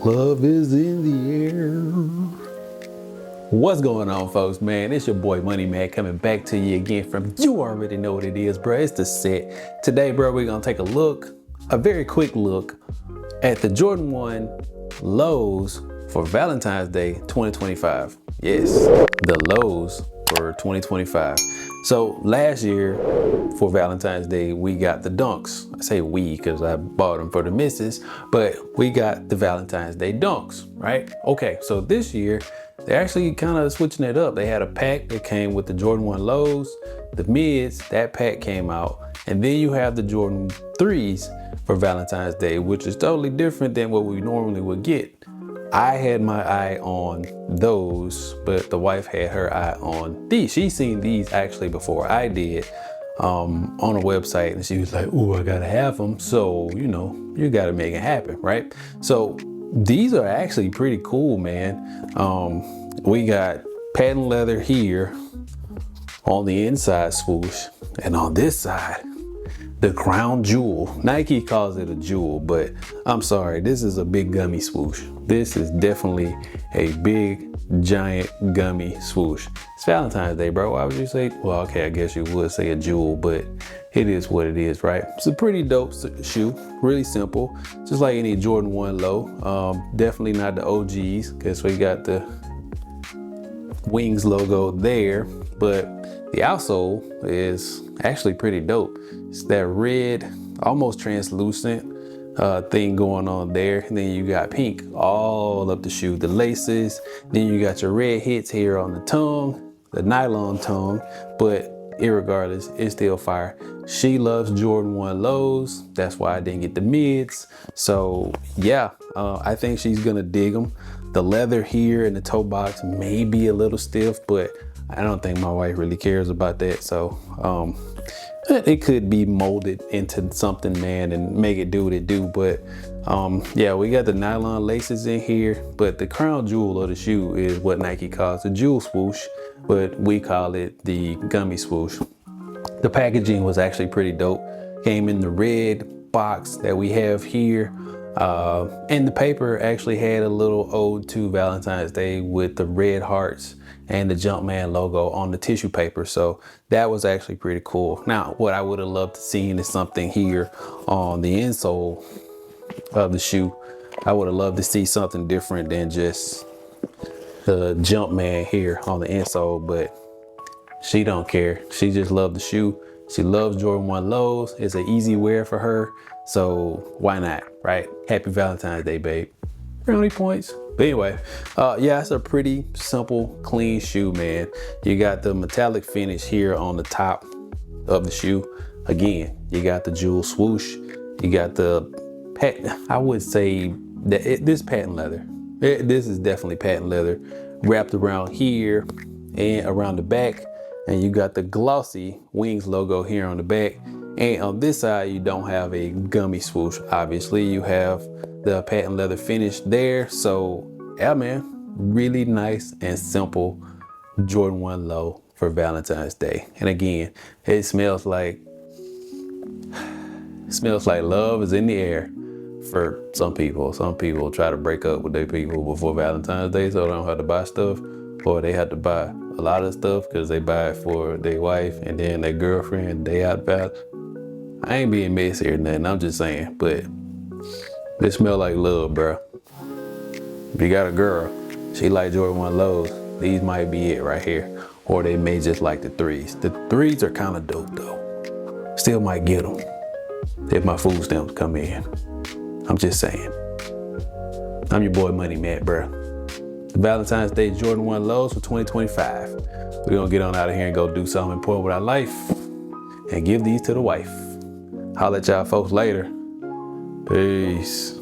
Love is in the air. What's going on, folks, man? It's your boy Moneymatt coming back to you again from you already know what it is, bro. It's the set. Today, bro, we're gonna take a very quick look at the Jordan 1 lows for Valentine's Day 2025. Yes, the lows for 2025. So last year for Valentine's Day, we got the dunks. I say we because I bought them for the missus, but we got the Valentine's Day dunks, right? Okay, so this year, they're actually kind of switching it up. They had a pack that came with the Jordan 1 lows, the mids, that pack came out, and then you have the Jordan 3s for Valentine's Day, which is totally different than what we normally would get. I had my eye on those, but the wife had her eye on these. She's seen these actually before I did on a website, and she was like, "Ooh, I gotta have them." So, you gotta make it happen, right? So these are actually pretty cool, man. We got patent leather here on the inside swoosh, and on this side, the crown jewel. Nike calls it a jewel, but I'm sorry, this is a big gummy swoosh. This is definitely a big, giant gummy swoosh. It's Valentine's Day, bro. Why would you say, well, okay, I guess you would say a jewel, but it is what it is, right? It's a pretty dope shoe, really simple, just like any Jordan 1 low. Definitely not the OGs, because we got the Wings logo there, but the outsole is actually pretty dope. It's that red, almost translucent thing going on there. And then you got pink all up the shoe, the laces. Then you got your red hits here on the tongue, the nylon tongue, but irregardless, it's still fire. She loves Jordan 1 lows. That's why I didn't get the mids. So yeah, I think she's gonna dig them. The leather here in the toe box may be a little stiff, but I don't think my wife really cares about that. So it could be molded into something, man, and make it do what it do. But yeah, we got the nylon laces in here, but the crown jewel of the shoe is what Nike calls the jewel swoosh, but we call it the gummy swoosh. The packaging was actually pretty dope. Came in the red box that we have here. And the paper actually had a little ode to Valentine's Day with the red hearts and the Jumpman logo on the tissue paper. So that was actually pretty cool. Now, what I would have loved to seen is something here on the insole of the shoe. I would have loved to see something different than just the Jumpman here on the insole, but she don't care. She just loved the shoe. She loves Jordan 1 lows. It's an easy wear for her. So why not, right? Happy Valentine's Day, babe. Brownie points. But anyway, yeah, it's a pretty simple, clean shoe, man. You got the metallic finish here on the top of the shoe. Again, you got the jewel swoosh. You got the patent, I would say that this patent leather. This is definitely patent leather wrapped around here and around the back. And you got the glossy Wings logo here on the back. And on this side, you don't have a gummy swoosh. Obviously, you have the patent leather finish there. So yeah, man, really nice and simple Jordan 1 low for Valentine's Day. And again, it smells like love is in the air for some people. Some people try to break up with their people before Valentine's Day, so they don't have to buy stuff, or they have to buy a lot of stuff because they buy it for their wife and then their girlfriend. They out about. I ain't being messy or nothing. I'm just saying, but they smell like love, bro. If you got a girl, she like Jordan 1 lows, these might be it right here. Or they may just like the 3s. The 3s are kind of dope though. Still might get them if my food stamps come in. I'm just saying. I'm your boy Moneymatt, bro. The Valentine's Day Jordan 1 lows for 2025. We're gonna get on out of here and go do something important with our life and give these to the wife. Holla at y'all folks later. Peace.